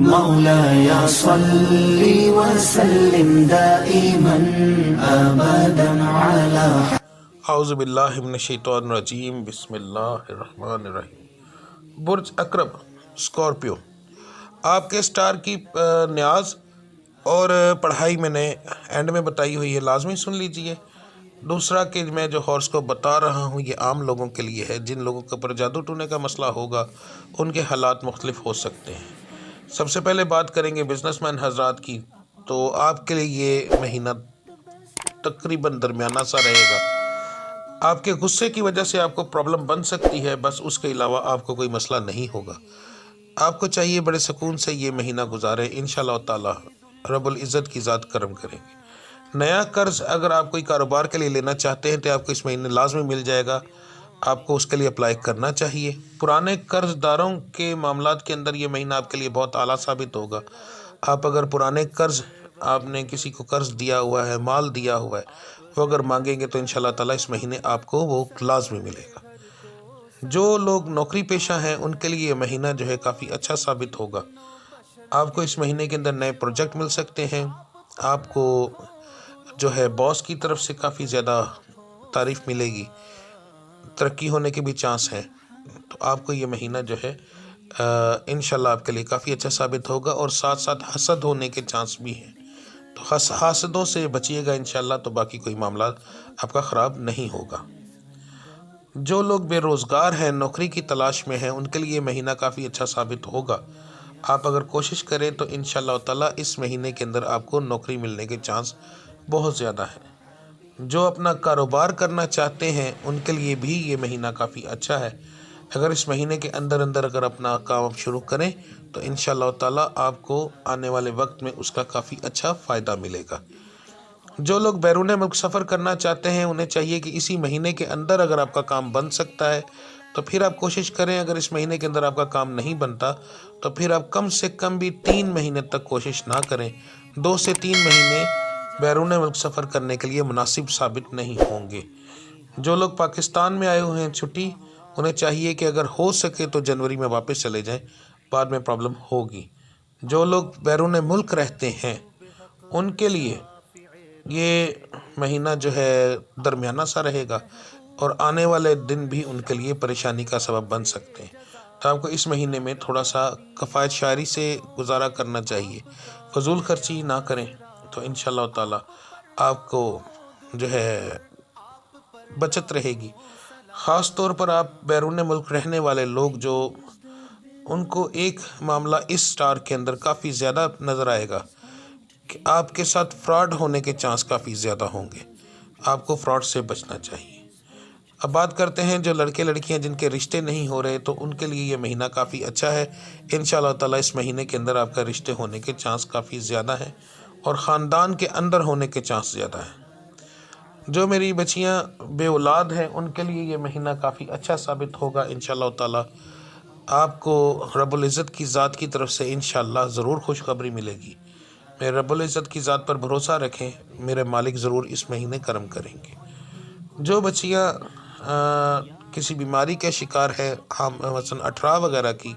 مولاي صل وسلم دائما ابدا على اعوذ باللہ من الشیطان الرجیم، بسم اللہ الرحمن الرحیم۔ برج اقرب اسکارپیو، آپ کے سٹار کی نیاز اور پڑھائی میں نے اینڈ میں بتائی ہوئی ہے، لازمی سن لیجئے۔ دوسرا کہ میں جو ہارس کو بتا رہا ہوں یہ عام لوگوں کے لیے ہے، جن لوگوں کے اوپر جادو ٹونے کا مسئلہ ہوگا ان کے حالات مختلف ہو سکتے ہیں۔ سب سے پہلے بات کریں گے بزنس مین حضرات کی، تو آپ کے لیے یہ مہینہ تقریباً درمیانہ سا رہے گا۔ آپ کے غصے کی وجہ سے آپ کو پرابلم بن سکتی ہے، بس اس کے علاوہ آپ کو کوئی مسئلہ نہیں ہوگا۔ آپ کو چاہیے بڑے سکون سے یہ مہینہ گزارے، انشاءاللہ تعالی رب العزت کی ذات کرم کریں گے۔ نیا قرض اگر آپ کوئی کاروبار کے لیے لینا چاہتے ہیں تو آپ کو اس مہینے لازمی مل جائے گا، آپ کو اس کے لیے اپلائی کرنا چاہیے۔ پرانے قرض داروں کے معاملات کے اندر یہ مہینہ آپ کے لیے بہت اعلیٰ ثابت ہوگا۔ آپ اگر پرانے قرض، آپ نے کسی کو قرض دیا ہوا ہے، مال دیا ہوا ہے، وہ اگر مانگیں گے تو انشاءاللہ تعالی اس مہینے آپ کو وہ لازمی ملے گا۔ جو لوگ نوکری پیشہ ہیں ان کے لیے یہ مہینہ جو ہے کافی اچھا ثابت ہوگا۔ آپ کو اس مہینے کے اندر نئے پروجیکٹ مل سکتے ہیں، آپ کو جو ہے باس کی طرف سے کافی زیادہ تعریف ملے گی، ترقی ہونے کے بھی چانس ہیں۔ تو آپ کو یہ مہینہ جو ہے انشاءاللہ آپ کے لیے کافی اچھا ثابت ہوگا، اور ساتھ ساتھ حسد ہونے کے چانس بھی ہیں، تو حاسدوں سے بچیے گا انشاءاللہ، تو باقی کوئی معاملات آپ کا خراب نہیں ہوگا۔ جو لوگ بے روزگار ہیں، نوکری کی تلاش میں ہیں، ان کے لیے مہینہ کافی اچھا ثابت ہوگا۔ آپ اگر کوشش کریں تو انشاءاللہ تعالی اس مہینے کے اندر آپ کو نوکری ملنے کے چانس بہت زیادہ ہیں۔ جو اپنا کاروبار کرنا چاہتے ہیں ان کے لیے بھی یہ مہینہ کافی اچھا ہے۔ اگر اس مہینے کے اندر اگر اپنا کام شروع کریں تو انشاءاللہ تعالی آپ کو آنے والے وقت میں اس کا کافی اچھا فائدہ ملے گا۔ جو لوگ بیرون ملک سفر کرنا چاہتے ہیں انہیں چاہیے کہ اسی مہینے کے اندر اگر آپ کا کام بن سکتا ہے تو پھر آپ کوشش کریں۔ اگر اس مہینے کے اندر آپ کا کام نہیں بنتا تو پھر آپ کم سے کم بھی 3 مہینے تک کوشش نہ کریں۔ 2 سے 3 مہینے بیرون ملک سفر کرنے کے لیے مناسب ثابت نہیں ہوں گے۔ جو لوگ پاکستان میں آئے ہوئے ہیں چھٹی، انہیں چاہیے کہ اگر ہو سکے تو جنوری میں واپس چلے جائیں، بعد میں پرابلم ہوگی۔ جو لوگ بیرون ملک رہتے ہیں ان کے لیے یہ مہینہ جو ہے درمیانہ سا رہے گا، اور آنے والے دن بھی ان کے لیے پریشانی کا سبب بن سکتے ہیں۔ تو آپ کو اس مہینے میں تھوڑا سا کفایت شعری سے گزارا کرنا چاہیے، فضول خرچی نہ کریں، تو انشاءاللہ تعالی آپ کو جو ہے بچت رہے گی۔ خاص طور پر آپ بیرون ملک رہنے والے لوگ، جو ان کو ایک معاملہ اس سٹار کے اندر کافی زیادہ نظر آئے گا کہ آپ کے ساتھ فراڈ ہونے کے چانس کافی زیادہ ہوں گے، آپ کو فراڈ سے بچنا چاہیے۔ اب بات کرتے ہیں جو لڑکے لڑکیاں جن کے رشتے نہیں ہو رہے، تو ان کے لیے یہ مہینہ کافی اچھا ہے۔ انشاءاللہ تعالی اس مہینے کے اندر آپ کا رشتے ہونے کے چانس کافی زیادہ ہیں، اور خاندان کے اندر ہونے کے چانس زیادہ ہیں۔ جو میری بچیاں بے اولاد ہیں ان کے لیے یہ مہینہ کافی اچھا ثابت ہوگا۔ انشاءاللہ تعالی آپ کو رب العزت کی ذات کی طرف سے انشاءاللہ ضرور خوشخبری ملے گی۔ میرے رب العزت کی ذات پر بھروسہ رکھیں، میرے مالک ضرور اس مہینے کرم کریں گے۔ جو بچیاں کسی بیماری کا شکار ہے، مثلا 18 وغیرہ کی،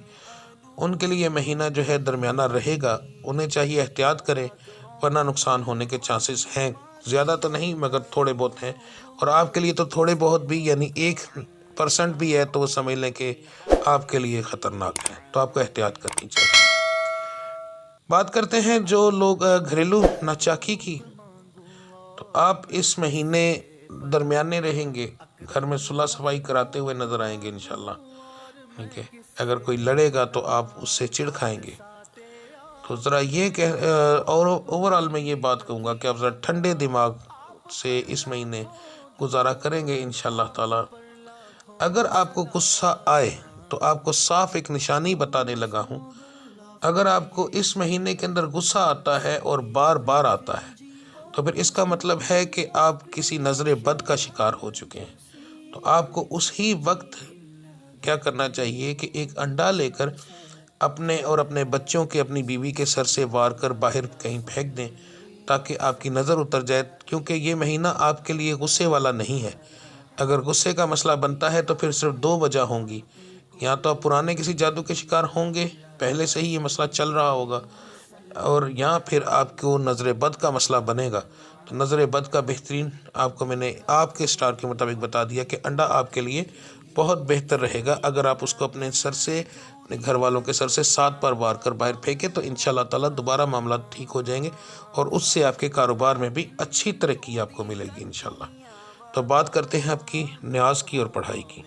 ان کے لیے یہ مہینہ جو ہے درمیانہ رہے گا، انہیں چاہیے احتیاط کریں، ورنہ نقصان ہونے کے چانسز ہیں۔ زیادہ تو نہیں مگر تھوڑے بہت ہیں، اور آپ کے لیے تو تھوڑے بہت بھی یعنی 1% بھی ہے تو وہ سمجھ لیں کہ آپ کے لیے خطرناک ہے، تو آپ کو احتیاط کرنی چاہیے۔ بات کرتے ہیں جو لوگ گھریلو ناچاکی کی، تو آپ اس مہینے درمیانے رہیں گے، گھر میں صلح صفائی کراتے ہوئے نظر آئیں گے انشاءاللہ، ٹھیک ہے۔ اگر کوئی لڑے گا تو آپ اس سے چڑ کھائیں گے، تو ذرا یہ اور اوورآل میں یہ بات کہوں گا کہ آپ ذرا ٹھنڈے دماغ سے اس مہینے گزارا کریں گے انشاءاللہ تعالی۔ اگر آپ کو غصہ آئے تو آپ کو صاف ایک نشانی بتانے لگا ہوں، اگر آپ کو اس مہینے کے اندر غصہ آتا ہے اور بار بار آتا ہے تو پھر اس کا مطلب ہے کہ آپ کسی نظر بد کا شکار ہو چکے ہیں۔ تو آپ کو اس ہی وقت کیا کرنا چاہیے کہ ایک انڈا لے کر اپنے اور اپنے بچوں کے، اپنی بیوی کے سر سے وار کر باہر کہیں پھینک دیں، تاکہ آپ کی نظر اتر جائے، کیونکہ یہ مہینہ آپ کے لیے غصے والا نہیں ہے۔ اگر غصے کا مسئلہ بنتا ہے تو پھر صرف 2 وجہ ہوں گی، یا تو آپ پرانے کسی جادو کے شکار ہوں گے پہلے سے ہی یہ مسئلہ چل رہا ہوگا اور یہاں پھر آپ کو نظر بد کا مسئلہ بنے گا، تو نظر بد کا بہترین آپ کو میں نے آپ کے اسٹار کے مطابق بتا دیا کہ انڈا آپ کے لیے بہت بہتر رہے گا اگر آپ اس کو اپنے سر سے، اپنے گھر والوں کے سر سے 7 بار وار کر باہر پھینکیں، تو انشاءاللہ تعالیٰ دوبارہ معاملات ٹھیک ہو جائیں گے اور اس سے آپ کے کاروبار میں بھی اچھی ترقی آپ کو ملے گی انشاءاللہ۔ تو بات کرتے ہیں آپ کی نیاز کی اور پڑھائی کی۔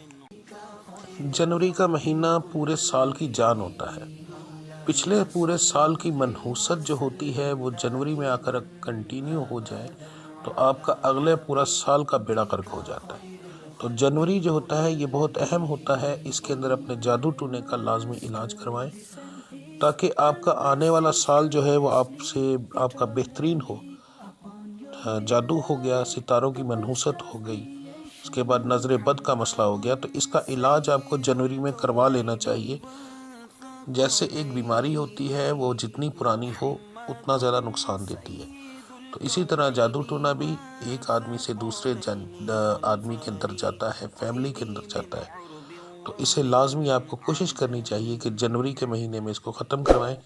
جنوری کا مہینہ پورے سال کی جان ہوتا ہے۔ پچھلے پورے سال کی منحوست جو ہوتی ہے وہ جنوری میں آ کر کنٹینیو ہو جائے تو آپ کا اگلے پورا سال کا بیڑا غرق ہو جاتا ہے۔ تو جنوری جو ہوتا ہے یہ بہت اہم ہوتا ہے، اس کے اندر اپنے جادو ٹونے کا لازمی علاج کروائیں تاکہ آپ کا آنے والا سال جو ہے وہ آپ کا بہترین ہو۔ جادو ہو گیا، ستاروں کی منحوست ہو گئی، اس کے بعد نظر بد کا مسئلہ ہو گیا، تو اس کا علاج آپ کو جنوری میں کروا لینا چاہیے۔ جیسے ایک بیماری ہوتی ہے وہ جتنی پرانی ہو اتنا زیادہ نقصان دیتی ہے، تو اسی طرح جادو ٹونا بھی ایک آدمی سے دوسرے آدمی کے اندر جاتا ہے، فیملی کے اندر جاتا ہے، تو اسے لازمی آپ کو کوشش کرنی چاہیے کہ جنوری کے مہینے میں اس کو ختم کروائیں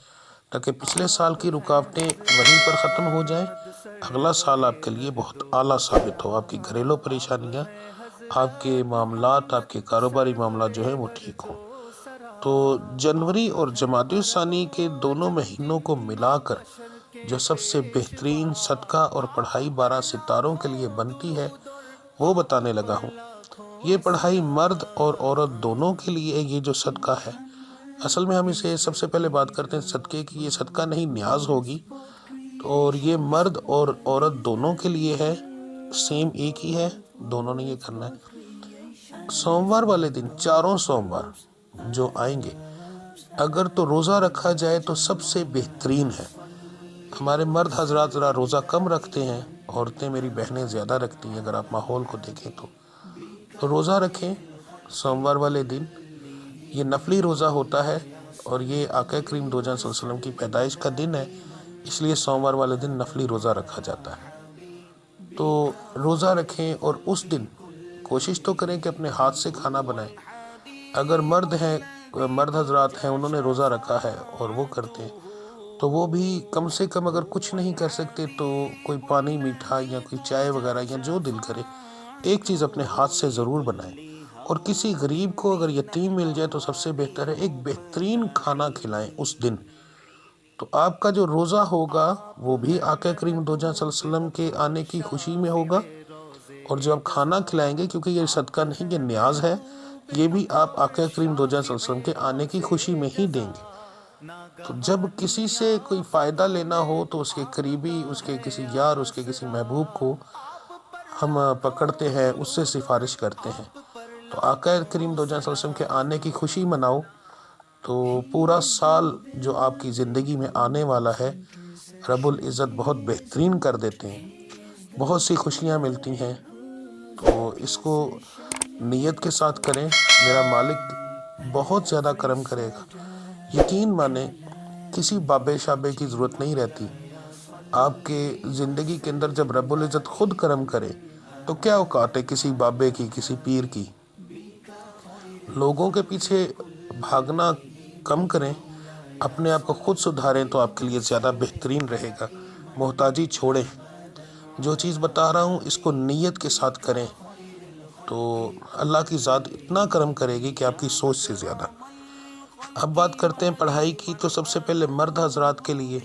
تاکہ پچھلے سال کی رکاوٹیں وہیں پر ختم ہو جائیں، اگلا سال آپ کے لیے بہت اعلیٰ ثابت ہو، آپ کی گھریلو پریشانیاں، آپ کے معاملات، آپ کے کاروباری معاملات جو ہیں وہ ٹھیک ہوں۔ تو جنوری اور جمادی الثانی کے دونوں مہینوں کو ملا کر جو سب سے بہترین صدقہ اور پڑھائی 12 ستاروں کے لیے بنتی ہے وہ بتانے لگا ہوں۔ یہ پڑھائی مرد اور عورت دونوں کے لیے یہ جو صدقہ ہے، اصل میں ہم اسے سب سے پہلے بات کرتے ہیں صدقے کی، یہ صدقہ نہیں نیاز ہوگی، اور یہ مرد اور عورت دونوں کے لیے ہے، سیم ایک ہی ہے، دونوں نے یہ کرنا ہے۔ سوموار والے دن، چاروں سوموار جو آئیں گے اگر تو روزہ رکھا جائے تو سب سے بہترین ہے۔ ہمارے مرد حضرات ذرا روزہ کم رکھتے ہیں، عورتیں میری بہنیں زیادہ رکھتی ہیں، اگر آپ ماحول کو دیکھیں تو روزہ رکھیں سوموار والے دن۔ یہ نفلی روزہ ہوتا ہے اور یہ آقا کریم دو جہاں صلی اللہ علیہ وسلم کی پیدائش کا دن ہے، اس لیے سوموار والے دن نفلی روزہ رکھا جاتا ہے۔ تو روزہ رکھیں اور اس دن کوشش تو کریں کہ اپنے ہاتھ سے کھانا بنائیں۔ اگر مرد حضرات ہیں انہوں نے روزہ رکھا ہے اور وہ کرتے ہیں تو وہ بھی کم سے کم اگر کچھ نہیں کر سکتے تو کوئی پانی میٹھا یا کوئی چائے وغیرہ یا جو دل کرے ایک چیز اپنے ہاتھ سے ضرور بنائیں، اور کسی غریب کو اگر یتیم مل جائے تو سب سے بہتر ہے ایک بہترین کھانا کھلائیں اس دن۔ تو آپ کا جو روزہ ہوگا وہ بھی آقا کریم دو جہاں صلی اللہ علیہ وسلم کے آنے کی خوشی میں ہوگا، اور جو آپ کھانا کھلائیں گے کیونکہ یہ صدقہ نہیں یہ نیاز ہے، یہ بھی آپ آقا کریم دو جہاں صلی اللہ علیہ وسلم کے آنے کی خوشی میں ہی دیں گے۔ تو جب کسی سے کوئی فائدہ لینا ہو تو اس کے قریبی، اس کے کسی یار، اس کے کسی محبوب کو ہم پکڑتے ہیں، اس سے سفارش کرتے ہیں۔ تو آقا کریم دو جہاں صلی اللہ علیہ وسلم کے آنے کی خوشی مناؤ، تو پورا سال جو آپ کی زندگی میں آنے والا ہے رب العزت بہت بہترین کر دیتے ہیں، بہت سی خوشیاں ملتی ہیں۔ تو اس کو نیت کے ساتھ کریں، میرا مالک بہت زیادہ کرم کرے گا، یقین مانیں، کسی بابے شابے کی ضرورت نہیں رہتی۔ آپ کے زندگی کے اندر جب رب العزت خود کرم کرے تو کیا اوقات ہے کسی بابے کی، کسی پیر کی۔ لوگوں کے پیچھے بھاگنا کم کریں، اپنے آپ کو خود سدھاریں تو آپ کے لیے زیادہ بہترین رہے گا۔ محتاجی چھوڑیں، جو چیز بتا رہا ہوں اس کو نیت کے ساتھ کریں تو اللہ کی ذات اتنا کرم کرے گی کہ آپ کی سوچ سے زیادہ۔ اب بات کرتے ہیں پڑھائی کی، تو سب سے پہلے مرد حضرات کے لیے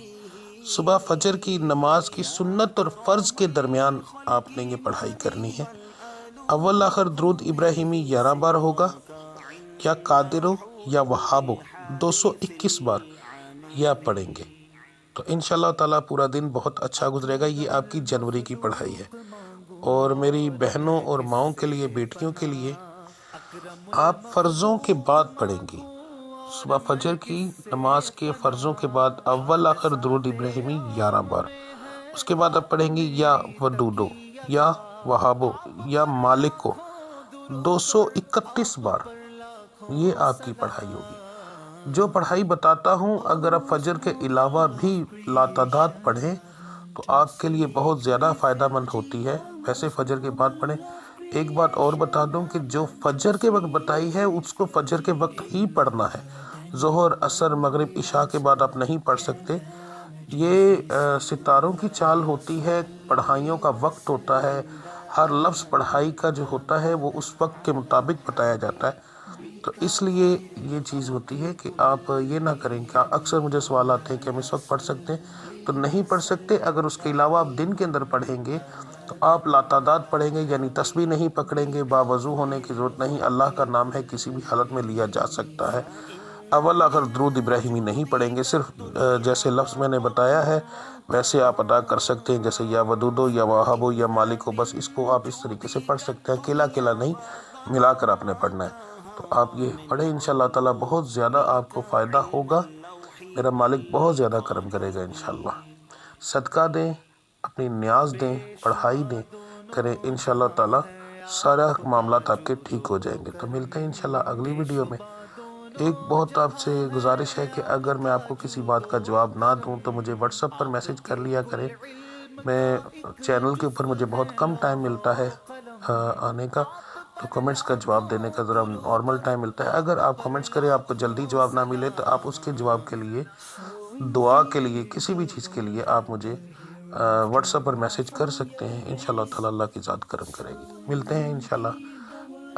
صبح فجر کی نماز کی سنت اور فرض کے درمیان آپ نے یہ پڑھائی کرنی ہے۔ اول آخر درود ابراہیمی 11 بار ہوگا، یا قادرو یا وہابو 221 بار یہ آپ پڑھیں گے، تو انشاءاللہ تعالیٰ پورا دن بہت اچھا گزرے گا۔ یہ آپ کی جنوری کی پڑھائی ہے۔ اور میری بہنوں اور ماؤں کے لیے، بیٹیوں کے لیے، آپ فرضوں کے بعد پڑھیں گی، صبح فجر کی نماز کے فرضوں کے بعد اول آخر درود ابراہیمی 11 بار، اس کے بعد آپ پڑھیں گی یا ودودو یا وہابو یا مالک کو 231 بار، یہ آپ کی پڑھائی ہوگی۔ جو پڑھائی بتاتا ہوں اگر آپ فجر کے علاوہ بھی لاتعداد پڑھیں تو آپ کے لیے بہت زیادہ فائدہ مند ہوتی ہے، ویسے فجر کے بعد پڑھیں۔ ایک بات اور بتا دوں کہ جو فجر کے وقت بتائی ہے اس کو فجر کے وقت ہی پڑھنا ہے، ظہر عصر مغرب عشاء کے بعد آپ نہیں پڑھ سکتے۔ یہ ستاروں کی چال ہوتی ہے، پڑھائیوں کا وقت ہوتا ہے، ہر لفظ پڑھائی کا جو ہوتا ہے وہ اس وقت کے مطابق بتایا جاتا ہے۔ تو اس لیے یہ چیز ہوتی ہے کہ آپ یہ نہ کریں کہ اکثر مجھے سوال آتے ہیں کہ ہم اس وقت پڑھ سکتے ہیں، تو نہیں پڑھ سکتے۔ اگر اس کے علاوہ آپ دن کے اندر پڑھیں گے تو آپ لاتعداد پڑھیں گے، یعنی تسبیح نہیں پکڑیں گے، باوضو ہونے کی ضرورت نہیں، اللہ کا نام ہے کسی بھی حالت میں لیا جا سکتا ہے۔ اول اگر درود ابراہیمی نہیں پڑھیں گے، صرف جیسے لفظ میں نے بتایا ہے ویسے آپ ادا کر سکتے ہیں، جیسے یا ودودو یا واہبو یا مالکو، بس اس کو آپ اس طریقے سے پڑھ سکتے ہیں، اکیلا اکیلا نہیں، ملا کر آپ نے پڑھنا ہے۔ تو آپ یہ پڑھیں، انشاءاللہ تعالیٰ بہت زیادہ آپ کو فائدہ ہوگا، میرا مالک بہت زیادہ کرم کرے گا انشاءاللہ۔ صدقہ دیں، اپنی نیاز دیں، پڑھائی دیں، کریں، انشاءاللہ تعالیٰ سارا معاملات آپ کے ٹھیک ہو جائیں گے۔ تو ملتے ہیں انشاءاللہ اگلی ویڈیو میں۔ ایک بہت آپ سے گزارش ہے کہ اگر میں آپ کو کسی بات کا جواب نہ دوں تو مجھے واٹس ایپ پر میسج کر لیا کریں۔ میں چینل کے اوپر مجھے بہت کم ٹائم ملتا ہے آنے کا، تو کمنٹس کا جواب دینے کا ذرا نارمل ٹائم ملتا ہے۔ اگر آپ کمنٹس کریں آپ کو جلدی جواب نہ ملے تو آپ اس کے جواب کے لیے، دعا کے لیے، کسی بھی چیز کے لیے آپ مجھے واٹس ایپ پر میسج کر سکتے ہیں۔ انشاءاللہ تعالیٰ اللہ کی ذات کرم کرے گی۔ ملتے ہیں انشاءاللہ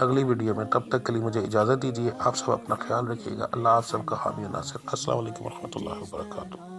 اگلی ویڈیو میں، تب تک کے لیے مجھے اجازت دیجیے۔ آپ سب اپنا خیال رکھیے گا۔ اللہ آپ سب کا حامی و ناصر۔ السلام علیکم ورحمۃ اللہ وبرکاتہ۔